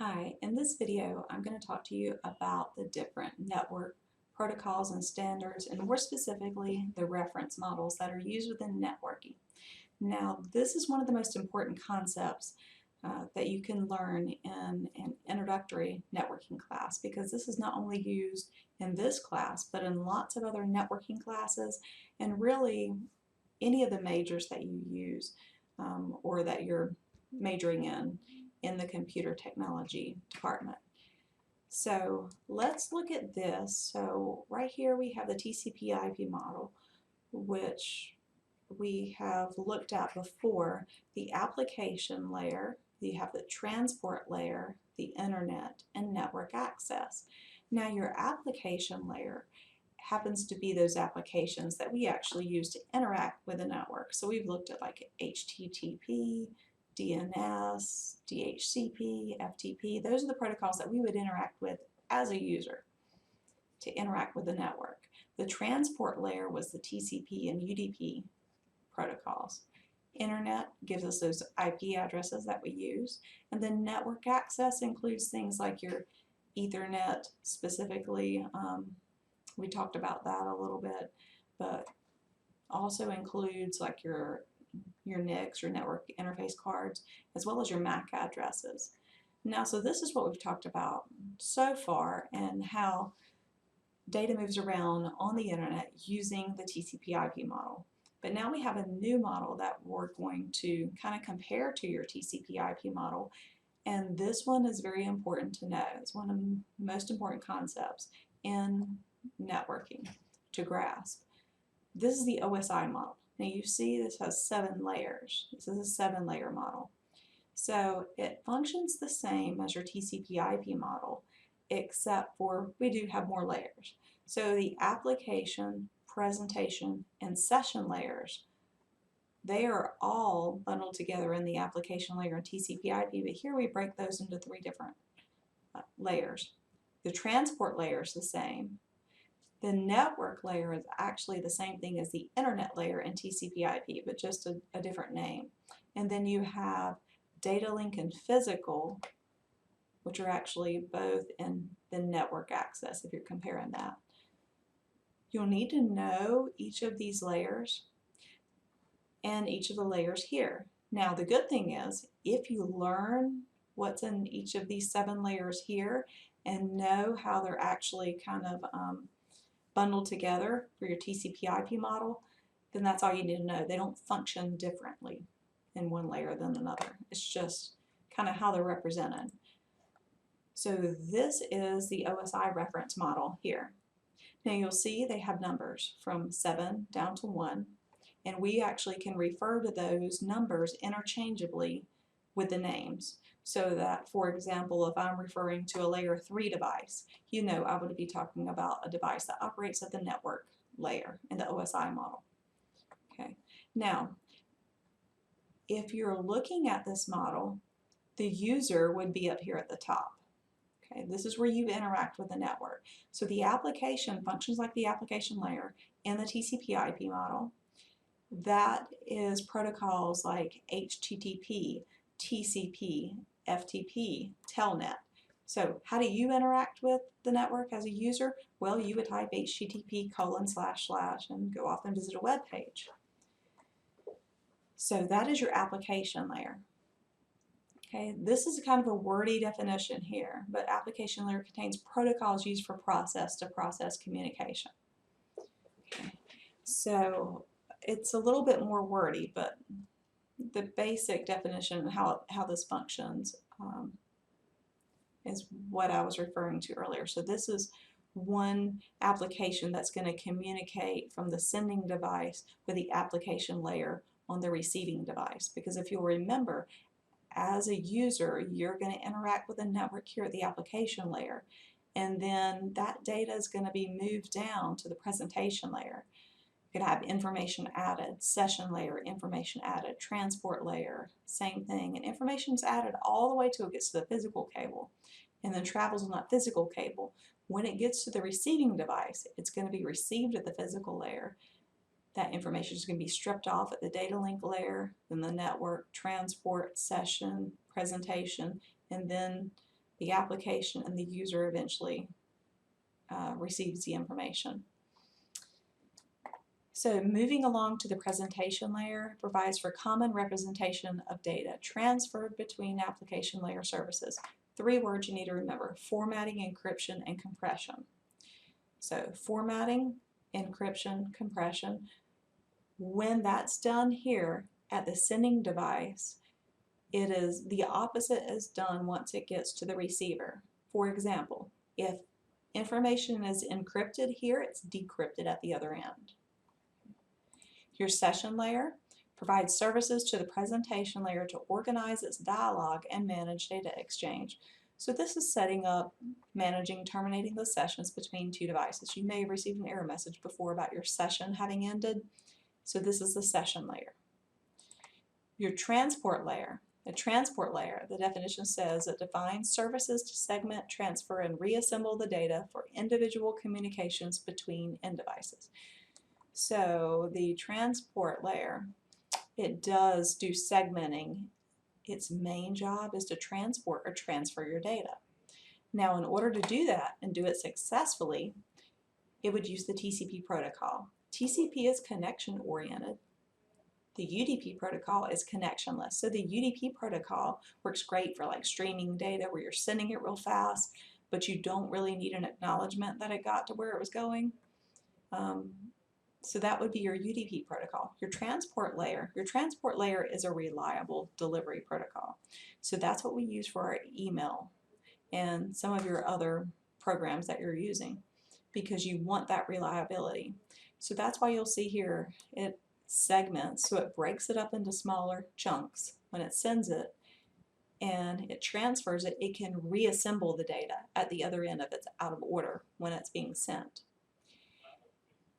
Hi, in this video I'm going to talk to you about the different network protocols and standards, and more specifically the reference models that are used within networking. Now, this is one of the most important concepts that you can learn in an introductory networking class, because this is not only used in this class but in lots of other networking classes, and really any of the majors that you use or that you're majoring in the computer technology department. So let's look at this. So right here we have the TCP/IP model, which we have looked at before. The application layer, you have the transport layer, the internet, and network access. Now your application layer happens to be those applications that we actually use to interact with the network. So we've looked at like HTTP, DNS, DHCP, FTP. Those are the protocols that we would interact with as a user to interact with the network. The transport layer was the TCP and UDP protocols. Internet gives us those IP addresses that we use, and then network access includes things like your Ethernet specifically. We talked about that a little bit, but also includes like your NICs, your network interface cards, as well as your MAC addresses. Now, so this is what we've talked about so far and how data moves around on the internet using the TCP/IP model. But now we have a new model that we're going to kind of compare to your TCP/IP model, and this one is very important to know. It's one of the most important concepts in networking to grasp. This is the OSI model. Now you see this has 7 layers. This is a 7-layer model. So it functions the same as your TCP/IP model, except for we do have more layers. So the application, presentation, and session layers, they are all bundled together in the application layer in TCP/IP, but here we break those into 3 different layers. The transport layer is the same. The network layer is actually the same thing as the internet layer in TCP/IP, but just a different name. And then you have data link and physical, which are actually both in the network access if you're comparing that. You'll need to know each of these layers and each of the layers here. Now the good thing is, if you learn what's in each of these 7 layers here and know how they're actually kind of bundled together for your TCP/IP model, then that's all you need to know. They don't function differently in one layer than another. It's just kind of how they're represented. So this is the OSI reference model here. Now you'll see they have numbers from 7 down to 1, and we actually can refer to those numbers interchangeably with the names. So that, for example, if I'm referring to a layer 3 device, you know I would be talking about a device that operates at the network layer in the OSI model. Okay. Now, if you're looking at this model, the user would be up here at the top. Okay, this is where you interact with the network. So the application functions like the application layer in the TCP/IP model. That is protocols like HTTP, TCP, FTP, Telnet. So how do you interact with the network as a user? Well, you would type http:// and go off and visit a web page. So that is your application layer. Okay, this is kind of a wordy definition here, but application layer contains protocols used for process-to-process communication. Okay, so it's a little bit more wordy, but the basic definition of how this functions is what I was referring to earlier. So this is one application that's going to communicate from the sending device with the application layer on the receiving device. Because if you'll remember, as a user, you're going to interact with the network here at the application layer, and then that data is going to be moved down to the presentation layer. You could have information added, session layer, information added, transport layer, same thing, and information is added all the way till it gets to the physical cable, and then travels on that physical cable. When it gets to the receiving device, it's going to be received at the physical layer. That information is going to be stripped off at the data link layer, then the network, transport, session, presentation, and then the application and the user eventually receives the information. So moving along to the presentation layer provides for common representation of data transferred between application layer services. 3 words you need to remember: formatting, encryption, and compression. So formatting, encryption, compression. When that's done here at the sending device, it is the opposite is done once it gets to the receiver. For example, if information is encrypted here, it's decrypted at the other end. Your session layer provides services to the presentation layer to organize its dialogue and manage data exchange. So this is setting up, managing, terminating the sessions between 2 devices. You may have received an error message before about your session having ended. So this is the session layer. Your transport layer. The transport layer, the definition says, it defines services to segment, transfer, and reassemble the data for individual communications between end devices. So the transport layer, it does do segmenting. Its main job is to transport or transfer your data. Now, in order to do that and do it successfully, it would use the TCP protocol. TCP is connection oriented. The UDP protocol is connectionless. So the UDP protocol works great for like streaming data where you're sending it real fast, but you don't really need an acknowledgement that it got to where it was going. So that would be your UDP protocol. Your transport layer is a reliable delivery protocol. So that's what we use for our email and some of your other programs that you're using, because you want that reliability. So that's why you'll see here it segments, so it breaks it up into smaller chunks. When it sends it and it transfers it, it can reassemble the data at the other end if it's out of order when it's being sent.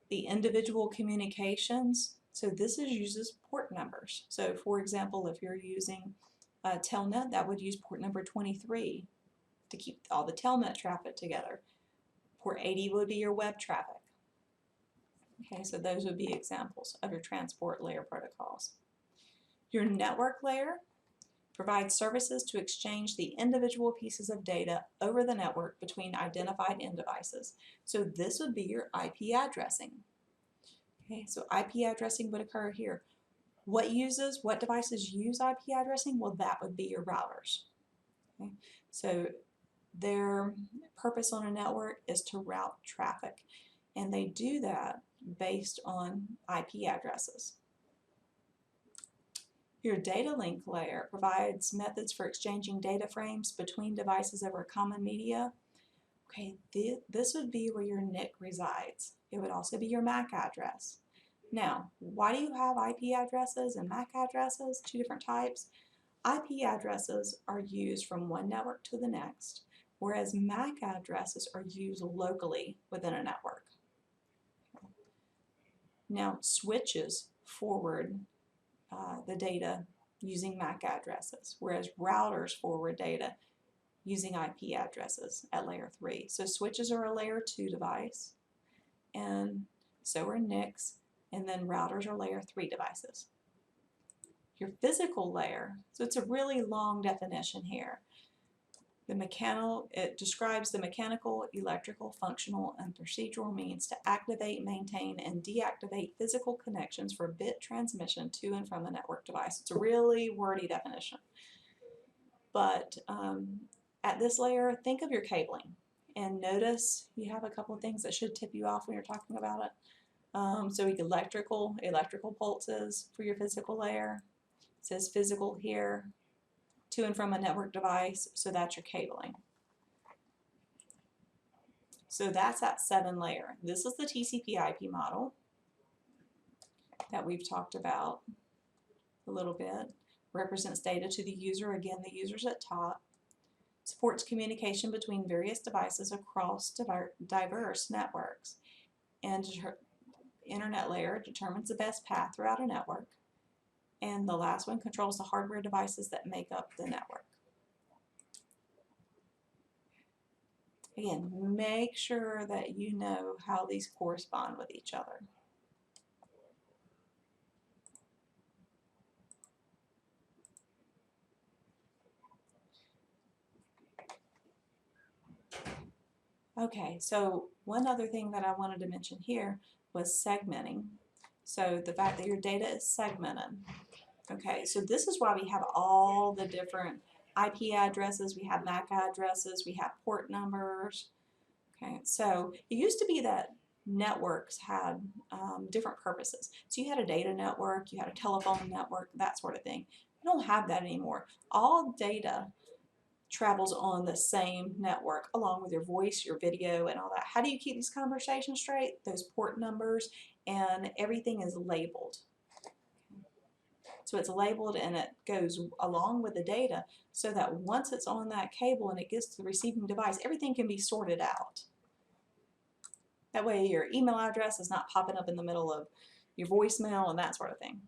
The individual communications, so this uses port numbers. So for example, if you're using Telnet, that would use port number 23 to keep all the Telnet traffic together. Port 80 would be your web traffic. Okay, so those would be examples of your transport layer protocols. Your network layer provides services to exchange the individual pieces of data over the network between identified end devices. So this would be your IP addressing. Okay, so IP addressing would occur here. What devices use IP addressing? Well, that would be your routers. Okay, so their purpose on a network is to route traffic, and they do that based on IP addresses. Your data link layer provides methods for exchanging data frames between devices over common media. Okay, this would be where your NIC resides. It would also be your MAC address. Now, why do you have IP addresses and MAC addresses, 2 different types? IP addresses are used from one network to the next, whereas MAC addresses are used locally within a network. Now, switches forward the data using MAC addresses, whereas routers forward data using IP addresses at layer 3. So switches are a layer 2 device, and so are NICs, and then routers are layer 3 devices. Your physical layer, so it's a really long definition here. It describes the mechanical, electrical, functional, and procedural means to activate, maintain, and deactivate physical connections for bit transmission to and from a network device. It's a really wordy definition. But at this layer, think of your cabling. And notice you have a couple of things that should tip you off when you're talking about it. So electrical pulses for your physical layer. It says physical here, to and from a network device, so that's your cabling. So that's that 7 layer. This is the TCP IP model that we've talked about a little bit. Represents data to the user. Again, the user's at top. Supports communication between various devices across diverse networks. And internet layer determines the best path throughout a network. And the last one controls the hardware devices that make up the network. Again, make sure that you know how these correspond with each other. Okay, so one other thing that I wanted to mention here was segmenting. So the fact that your data is segmented. Okay, so this is why we have all the different IP addresses, we have MAC addresses, we have port numbers. Okay, so it used to be that networks had different purposes. So you had a data network, you had a telephone network, that sort of thing. You don't have that anymore. All data travels on the same network along with your voice, your video, and all that. How do you keep these conversations straight? Those port numbers, and everything is labeled. So it's labeled and it goes along with the data so that once it's on that cable and it gets to the receiving device, everything can be sorted out. That way your email address is not popping up in the middle of your voicemail and that sort of thing.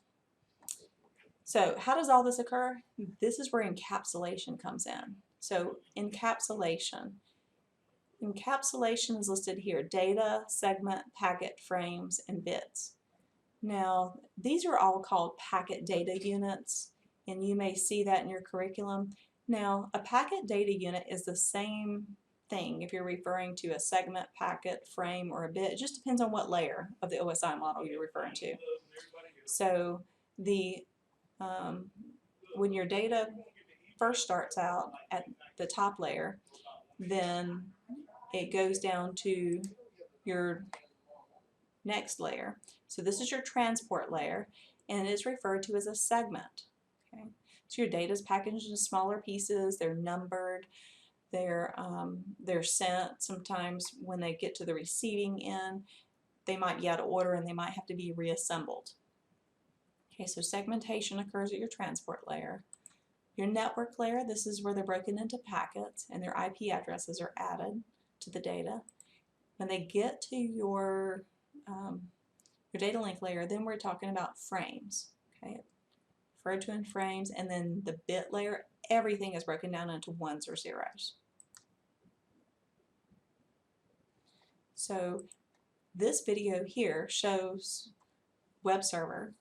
So how does all this occur? This is where encapsulation comes in. So encapsulation is listed here: data, segment, packet, frames, and bits. Now, these are all called packet data units, and you may see that in your curriculum. Now, a packet data unit is the same thing if you're referring to a segment, packet, frame, or a bit. It just depends on what layer of the OSI model you're referring to. So when your data first starts out at the top layer, then it goes down to your next layer. So this is your transport layer, and it is referred to as a segment. Okay? So your data is packaged in smaller pieces, they're numbered, they're sent. Sometimes when they get to the receiving end, they might be out of order and they might have to be reassembled. Okay, so segmentation occurs at your transport layer. Your network layer, this is where they're broken into packets and their IP addresses are added to the data. When they get to your data link layer, then we're talking about frames. Okay, referred to in frames, and then the bit layer, everything is broken down into ones or zeros. So this video here shows web server.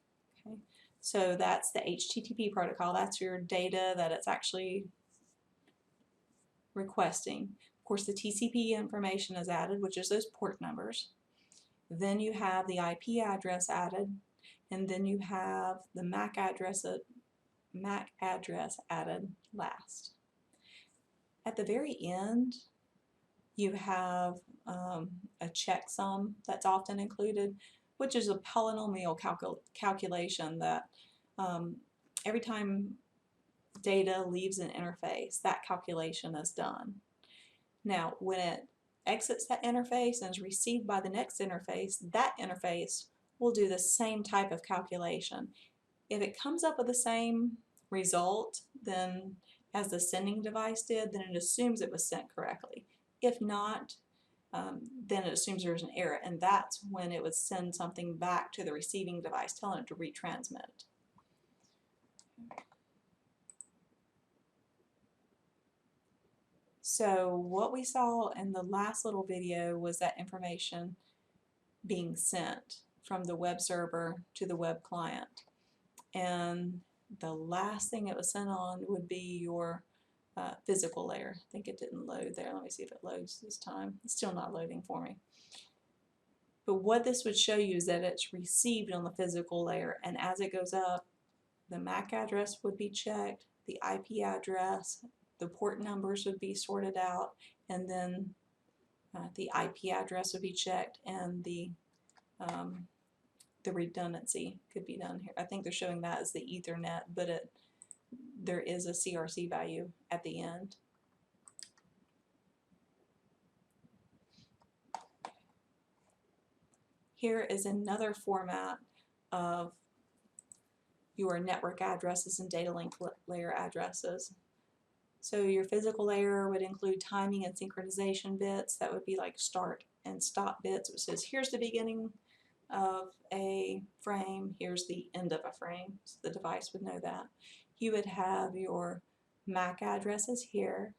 Okay, so that's the HTTP protocol. That's your data that it's actually requesting. Of course, the TCP information is added, which is those port numbers. Then you have the IP address added, and then you have the MAC address added last. At the very end, you have a checksum that's often included, which is a polynomial calculation that every time data leaves an interface, that calculation is done. Now, when it exits that interface and is received by the next interface, that interface will do the same type of calculation. If it comes up with the same result then as the sending device did, then it assumes it was sent correctly. If not, then it assumes there's an error, and that's when it would send something back to the receiving device telling it to retransmit. So what we saw in the last little video was that information being sent from the web server to the web client. And the last thing it was sent on would be your physical layer. I think it didn't load there. Let me see if it loads this time. It's still not loading for me. But what this would show you is that it's received on the physical layer, and as it goes up, the MAC address would be checked, the IP address, the port numbers would be sorted out, and then the IP address would be checked, and the redundancy could be done here. I think they're showing that as the Ethernet, but there is a CRC value at the end. Here is another format of your network addresses and data link layer addresses. So your physical layer would include timing and synchronization bits. That would be like start and stop bits. It says here's the beginning of a frame, here's the end of a frame. So the device would know that. You would have your MAC addresses here.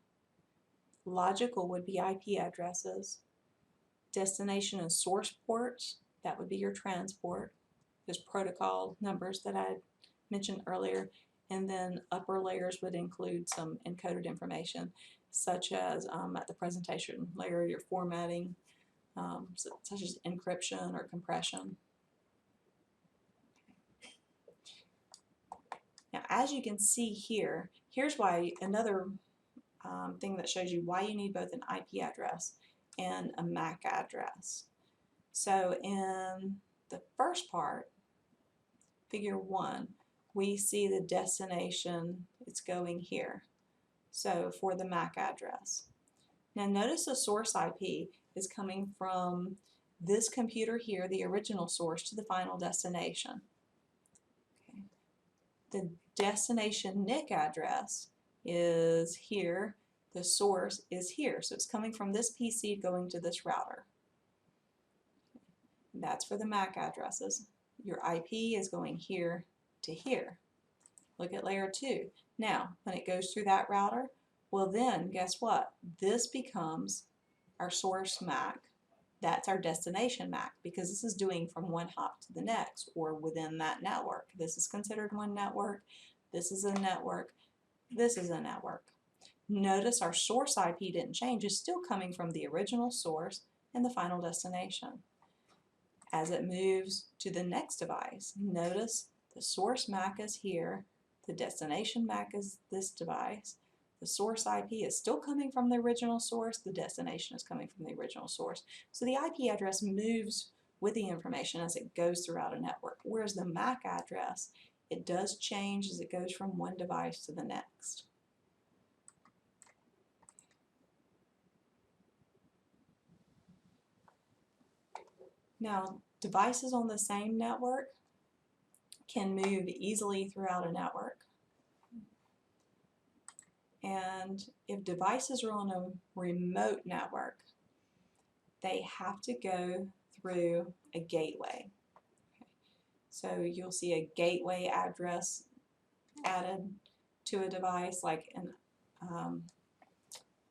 Logical would be IP addresses. Destination and source ports, that would be your transport. There's protocol numbers that I mentioned earlier. And then upper layers would include some encoded information. such as at the presentation layer, your formatting, such as encryption or compression. Now, as you can see here, here's why another thing that shows you why you need both an IP address and a MAC address. So in the first part, figure 1, we see the destination, it's going here. So for the MAC address. Now notice the source IP is coming from this computer here, the original source, to the final destination. Okay. The destination NIC address is here, the source is here. So it's coming from this PC going to this router. That's for the MAC addresses. Your IP is going here to here. Look at layer 2. Now, when it goes through that router, well then, guess what? This becomes our source MAC. That's our destination MAC, because this is doing from one hop to the next, or within that network. This is considered one network. This is a network. This is a network. Notice our source IP didn't change. It's still coming from the original source and the final destination. As it moves to the next device, notice the source MAC is here, the destination MAC is this device, the source IP is still coming from the original source, the destination is coming from the original source. So the IP address moves with the information as it goes throughout a network, whereas the MAC address, it does change as it goes from one device to the next. Now, devices on the same network can move easily throughout a network. And if devices are on a remote network, they have to go through a gateway. Okay. So you'll see a gateway address added to a device, like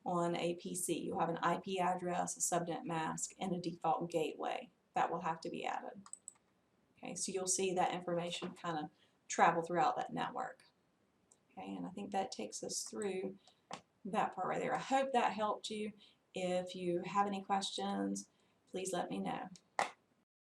on a PC. You'll have an IP address, a subnet mask, and a default gateway that will have to be added. Okay, so you'll see that information kind of travel throughout that network. Okay, and I think that takes us through that part right there. I hope that helped you. If you have any questions, please let me know.